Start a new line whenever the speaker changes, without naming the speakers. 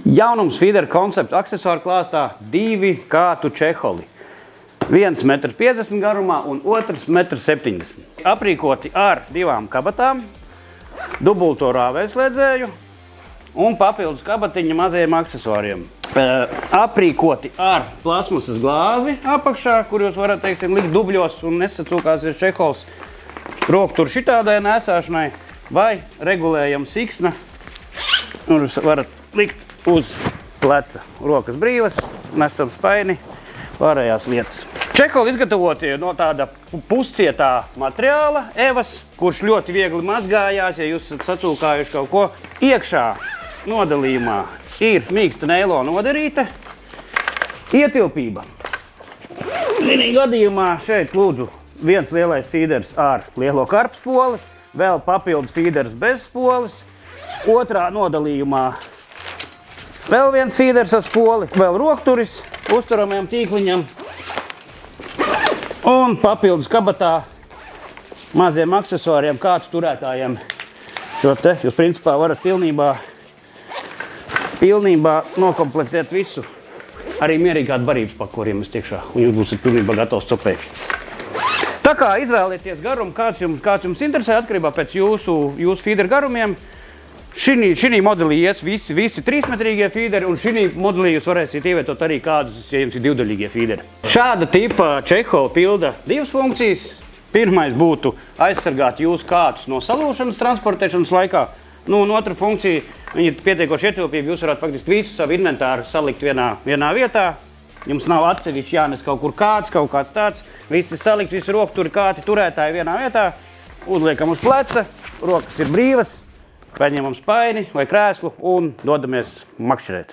Jaunums feeder koncepta aksesuāru klāstā 2 kātu čeholi. 1,50 m garumā un otrs 1,70 m. Aprīkoti ar 2 kabatām, dubulto rāvēslēdzēju un papildus kabatiņa mazajiem aksesuāriem. Aprīkoti ar plasmasas glāzi apakšā, kur jūs varat, teiksim, likt dubļos un nesacūkāsies čehols rokturu šitādai nesāšanai, vai regulējam siksna, un jūs varat likt uz pleca. Rokas brīvas, nesam spaini, pārējās lietas. Čeholi izgatavoti no tāda puscietā materiāla, evas, kurš ļoti viegli mazgājās, ja jūs esat sacūkājuši kaut ko. Iekšā nodalījumā ir mīksta neilona noderīte, ietilpība. Vienī gadījumā šeit lūdzu viens lielais feeders ar lielo karpas poli, vēl papildus feeders bez polis, otrā nodalījumā vēl viens feeders ar spoli, vēl rokturis uzturamajam tīkliņam un papildus kabatā maziem aksesuāriem, kāds turētājiem. Šo te jūs principā varat pilnībā nokomplektēt visu. Arī mierīgi kādu barības paku iemest iekšā, un jūs būsiet pilnībā gatavs cepēt. Tā kā izvēlieties garumu, kāds jums interesē, atkarībā pēc jūsu feeder garumiem. Šī modelī ies visi 3-metrīgie feederi, un šī modelī jūs varēsiet ievietot arī kādus, ja jums ir 2-daļīgie feederi. Šāda tipa čeholi pilda 2 funkcijas. Pirmais būtu aizsargāt jūsu kātus no salūšanas transportēšanas laikā. Un otra funkcija, viņi ir pietiekoši ietilpība, jūs varat faktiski visu savu inventāru salikt vienā vietā. Jums nav atsevišķi jānes kaut kur kāds, kaut kāds tāds. Visi salikt, visi rokturi, kāti turētāji vienā vietā. Uzliekam uz pleca, rokas ir brīvas. Paņemam spaini vai krēslu un dodamies makšķerēt.